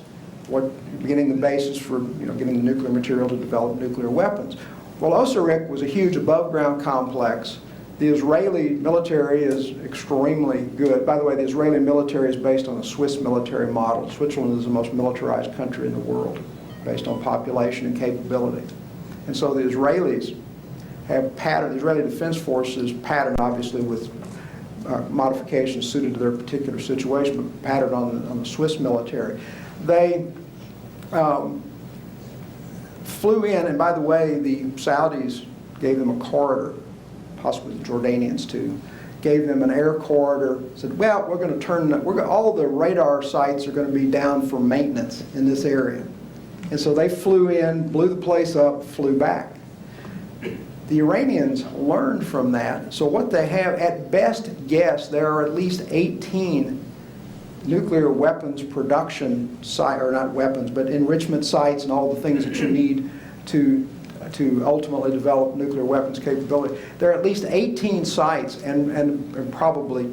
beginning the basis for getting the nuclear material to develop nuclear weapons. Well, Osirik was a huge above-ground complex. The Israeli military is extremely good. By the way, the Israeli military is based on a Swiss military model. Switzerland is the most militarized country in the world, based on population and capability. And so the Israelis have patterned, the Israeli Defense Forces patterned obviously with modifications suited to their particular situation, but patterned on the Swiss military. They flew in, and by the way, the Saudis gave them a corridor, possibly the Jordanians too, gave them an air corridor, said, well, we're going to turn, all the radar sites are going to be down for maintenance in this area. And so they flew in, blew the place up, flew back. The Iranians learned from that. So what they have, at best guess, there are at least 18 nuclear weapons production sites, or not weapons, but enrichment sites and all the things that you need to ultimately develop nuclear weapons capability. There are at least 18 sites, and probably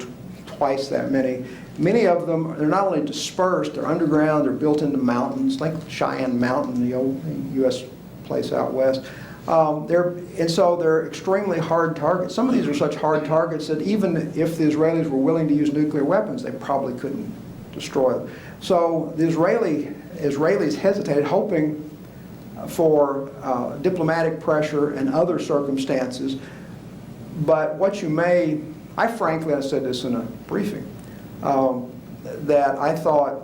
twice that many. Many of them, they're not only dispersed, they're underground, they're built into mountains, like Cheyenne Mountain, the old U.S. place out west. And so they're extremely hard targets. Some of these are such hard targets that even if the Israelis were willing to use nuclear weapons, they probably couldn't destroy them. So the Israelis hesitated, hoping for diplomatic pressure and other circumstances. But what you may, I said this in a briefing, that I thought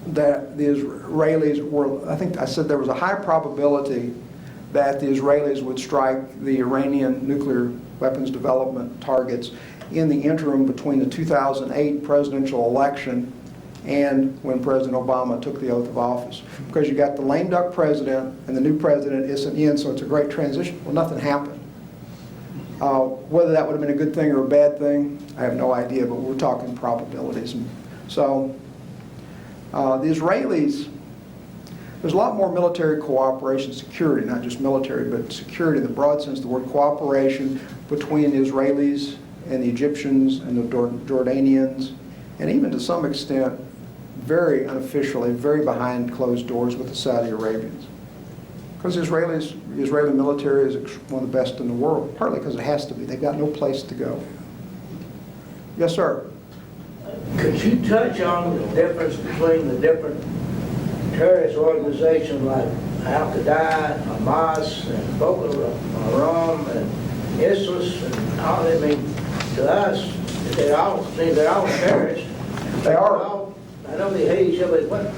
that the Israelis were, I think I said there was a high probability that the Israelis would strike the Iranian nuclear weapons development targets in the interim between the 2008 presidential election and when President Obama took the oath of office. Because you got the lame duck president and the new president isn't in, so it's a great transition. Well, nothing happened. Whether that would have been a good thing or a bad thing, I have no idea, but we're talking probabilities. And so the Israelis, there's a lot more military cooperation, security, not just military, but security in the broad sense, the word cooperation between the Israelis and the Egyptians and the Jordanians, and even to some extent, very unofficially, very behind closed doors with the Saudi Arabians. Because the Israeli military is one of the best in the world, partly because it has to be. They've got no place to go. Yes, sir. Could you touch on the difference between the different terrorist organizations like Al-Qaeda, Hamas, and Boko Haram, and ISIS, and all? I mean, to us, they're all terrorists. They are. I know they hate each other, but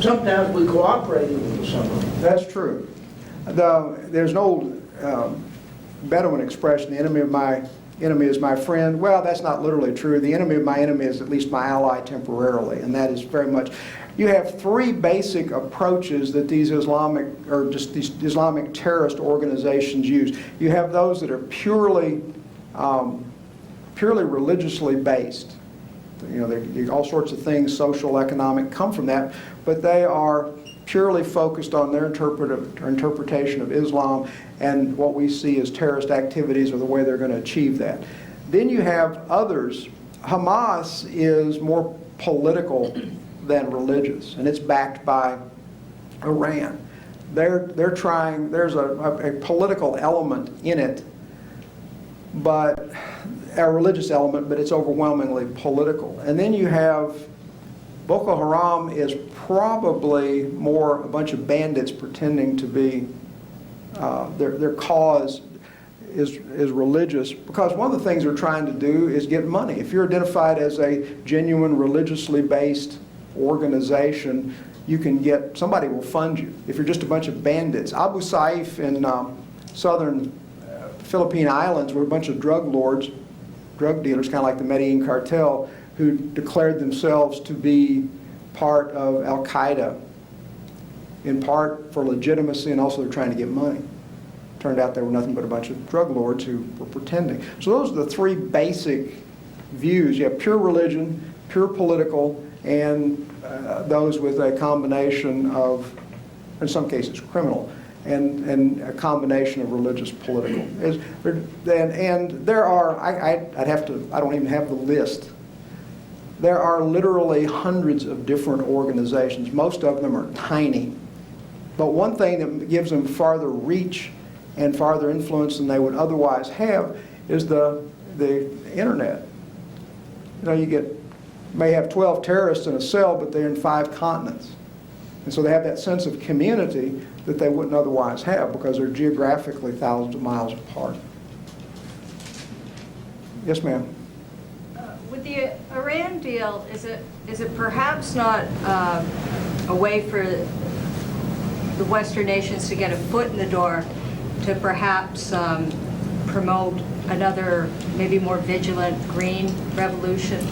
sometimes we cooperate with some of them. That's true. There's an old Bedouin expression, the enemy of my enemy is my friend. Well, that's not literally true. The enemy of my enemy is at least my ally temporarily, and that is very much. You have three basic approaches that these Islamic terrorist organizations use. You have those that are purely religiously based. You know, all sorts of things, social, economic, come from that, but they are purely focused on their interpretation of Islam and what we see as terrorist activities or the way they're going to achieve that. Then you have others. Hamas is more political than religious, and it's backed by Iran. They're trying, there's a political element in it, but a religious element, but it's overwhelmingly political. And then you have Boko Haram is probably more a bunch of bandits pretending to be, their cause is religious, because one of the things they're trying to do is get money. If you're identified as a genuine religiously based organization, you can get, somebody will fund you. If you're just a bunch of bandits. Abu Saif in southern Philippine Islands were a bunch of drug lords, drug dealers, kind of like the Medellin cartel, who declared themselves to be part of Al-Qaeda, in part for legitimacy, and also they're trying to get money. Turned out they were nothing but a bunch of drug lords who were pretending. So those are the three basic views. You have pure religion, pure political, and those with a combination of, in some cases, criminal, and a combination of religious, political. And there are, I'd have to, I don't even have the list. There are literally hundreds of different organizations. Most of them are tiny. But one thing that gives them farther reach and farther influence than they would otherwise have is the internet. You know, you may have 12 terrorists in a cell, but they're in 5 continents. And so they have that sense of community that they wouldn't otherwise have because they're geographically thousands of miles apart. Yes, ma'am. With the Iran deal, is it perhaps not a way for the Western nations to get a foot in the door to perhaps promote another, maybe more vigilant green revolution?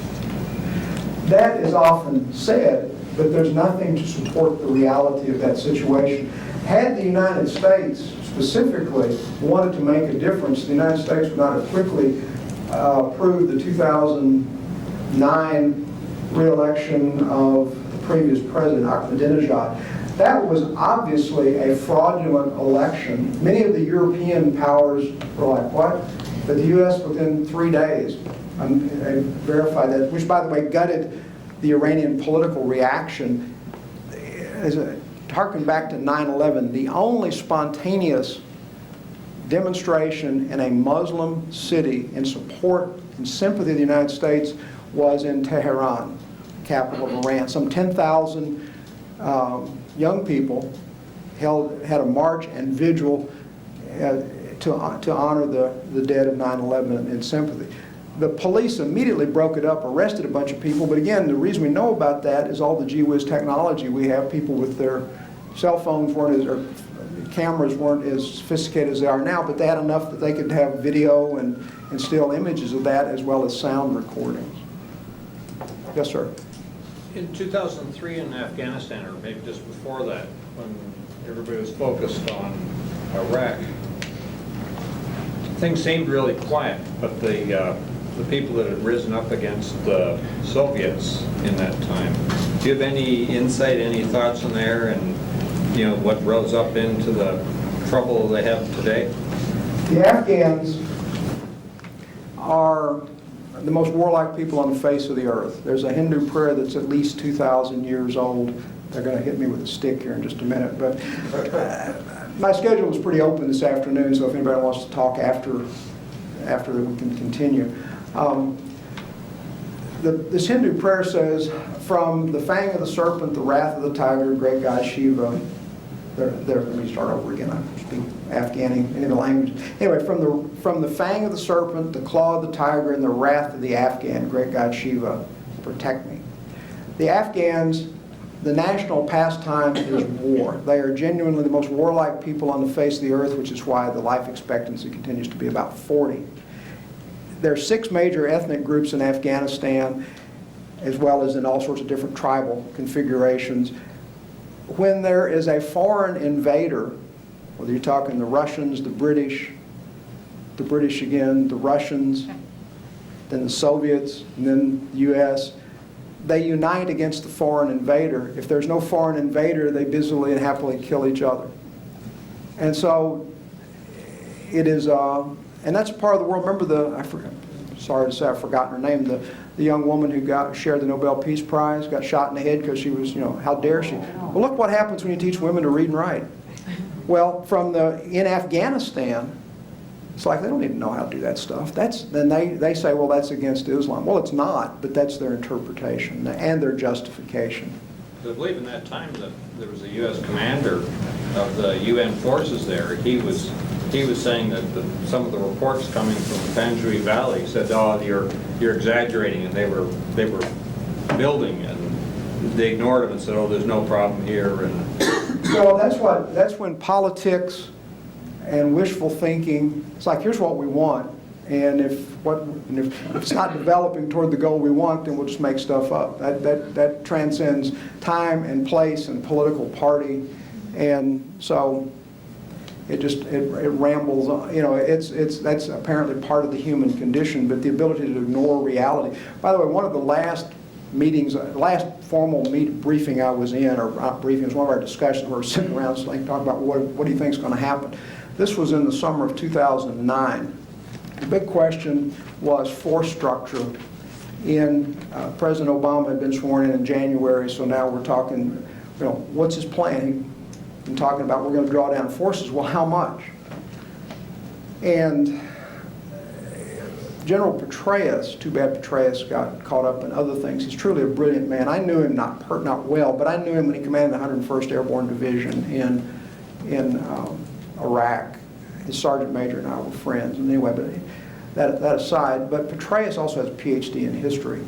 That is often said, but there's nothing to support the reality of that situation. Had the United States specifically wanted to make a difference, the United States would not have quickly approved the 2009 re-election of the previous president, Ahmadinejad. That was obviously a fraudulent election. Many of the European powers were like, what? But the U.S. within 3 days verified that, which by the way gutted the Iranian political reaction. Harken back to 9/11, the only spontaneous demonstration in a Muslim city in support and sympathy of the United States was in Tehran, capital of Iran. Some 10,000 young people had a march and vigil to honor the dead of 9/11 in sympathy. The police immediately broke it up, arrested a bunch of people, but again, the reason we know about that is all the gee-whiz technology we have. People with their cell phones or cameras weren't as sophisticated as they are now, but they had enough that they could have video and still images of that as well as sound recordings. Yes, sir. In 2003 in Afghanistan, or maybe just before that, when everybody was focused on Iraq, things seemed really quiet, but the people that had risen up against the Soviets in that time, do you have any insight, any thoughts on there, and what rose up into the trouble they have today? The Afghans are the most warlike people on the face of the earth. There's a Hindu prayer that's at least 2,000 years old. They're going to hit me with a stick here in just a minute, but my schedule is pretty open this afternoon, so if anybody wants to talk after we can continue. This Hindu prayer says, from the fang of the serpent, the wrath of the tiger, great God Shiva. Let me start over again. I speak Afghani, any of the language. Anyway, from the fang of the serpent, the claw of the tiger, and the wrath of the Afghan, great God Shiva, protect me. The Afghans, the national pastime is war. They are genuinely the most warlike people on the face of the earth, which is why the life expectancy continues to be about 40. There are 6 major ethnic groups in Afghanistan, as well as in all sorts of different tribal configurations. When there is a foreign invader, whether you're talking the Russians, the British again, the Russians, then the Soviets, and then the U.S., they unite against the foreign invader. If there's no foreign invader, they busily and happily kill each other. And so it is, and that's part of the world. Remember sorry to say I've forgotten her name, the young woman who shared the Nobel Peace Prize, got shot in the head because she was, how dare she? Well, look what happens when you teach women to read and write. Well, in Afghanistan, it's like they don't even know how to do that stuff. Then they say, well, that's against Islam. Well, it's not, but that's their interpretation and their justification. I believe in that time that there was a U.S. commander of the UN forces there. He was saying that some of the reports coming from the Panjshir Valley said, "Oh, you're exaggerating," and they were building, and they ignored him and said, "Oh, there's no problem here." And so that's when politics and wishful thinking. It's like, here's what we want, and if it's not developing toward the goal we want, then we'll just make stuff up. That transcends time and place and political party, and so it rambles on. That's apparently part of the human condition, but the ability to ignore reality. By the way, one of the last formal briefing I was in, or not briefing, it was one of our discussions where we're sitting around talking about what do you think is going to happen. This was in the summer of 2009. The big question was force structure. President Obama had been sworn in January, so now we're talking, what's his plan? He's been talking about we're going to draw down forces. Well, how much? And General Petraeus, too bad Petraeus got caught up in other things. He's truly a brilliant man. I knew him not well, but I knew him when he commanded the 101st Airborne Division in Iraq. His sergeant major and I were friends. And anyway, but that aside, but Petraeus also has a PhD in history.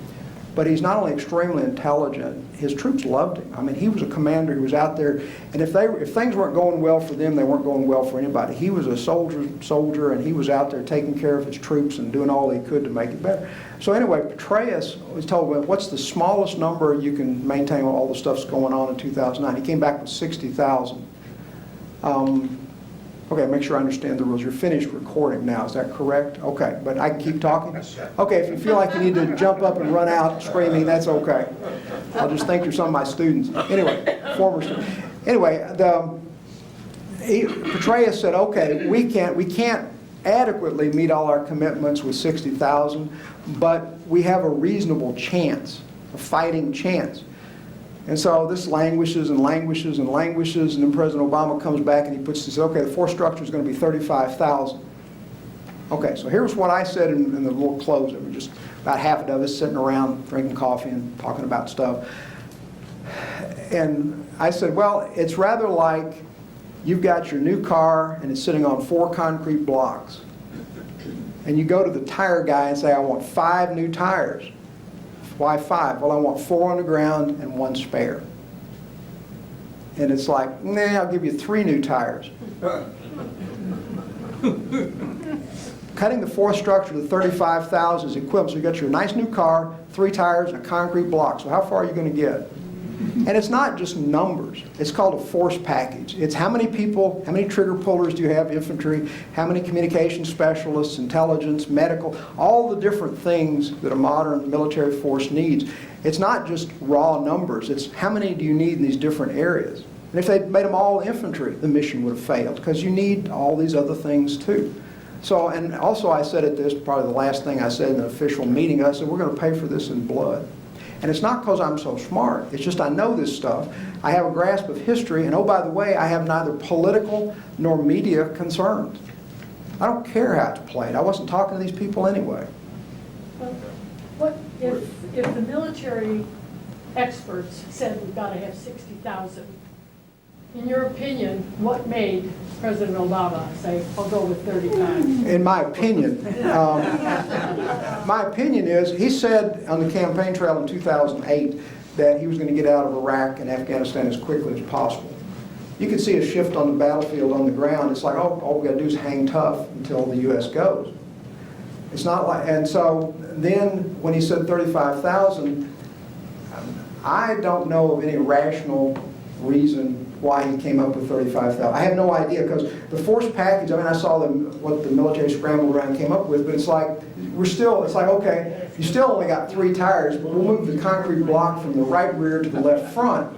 but he's not only extremely intelligent, his troops loved him. I mean, he was a commander who was out there, and if things weren't going well for them, they weren't going well for anybody. He was a soldier, and he was out there taking care of his troops and doing all he could to make it better. So anyway, Petraeus was told, well, what's the smallest number you can maintain with all the stuff's going on in 2009? He came back with 60,000. Okay, make sure I understand the rules. You're finished recording now, is that correct? Okay, but I can keep talking? Okay, if you feel like you need to jump up and run out screaming, that's okay. I'll just think you're some of my students. Anyway, former students. Anyway, Petraeus said, okay, we can't adequately meet all our commitments with 60,000, but we have a reasonable chance, a fighting chance. And so this languishes and languishes and languishes, and then President Obama comes back and he says, okay, the force structure is going to be 35,000. Okay, so here's what I said in the little close. It was just about half of us sitting around drinking coffee and talking about stuff. And I said, well, it's rather like you've got your new car and it's sitting on 4 concrete blocks. And you go to the tire guy and say, I want 5 new tires. Why 5? Well, I want 4 on the ground and 1 spare. And it's like, nah, I'll give you 3 new tires. Cutting the force structure to 35,000 is equivalent. So you got your nice new car, 3 tires, and a concrete block. So how far are you going to get? And it's not just numbers. It's called a force package. It's how many people, how many trigger pullers do you have, infantry, how many communication specialists, intelligence, medical, all the different things that a modern military force needs. It's not just raw numbers. It's how many do you need in these different areas. And if they'd made them all infantry, the mission would have failed, because you need all these other things too. So, and also I said at this, probably the last thing I said in the official meeting, I said, we're going to pay for this in blood. And it's not because I'm so smart. It's just I know this stuff. I have a grasp of history. And oh, by the way, I have neither political nor media concerns. I don't care how it's played. I wasn't talking to these people anyway. Well, what if the military experts said we've got to have 60,000? In your opinion, what made President Obama say, I'll go with 35? In my opinion, is he said on the campaign trail in 2008 that he was going to get out of Iraq and Afghanistan as quickly as possible. You can see a shift on the battlefield on the ground. It's like, oh, all we got to do is hang tough until the U.S. goes. It's not like, and so then when he said 35,000, I don't know of any rational reason why he came up with 35,000. I have no idea, because the force package, I mean, I saw what the military scrambled around and came up with, but it's like, it's like, okay, you still only got 3 tires, but we'll move the concrete block from the right rear to the left front.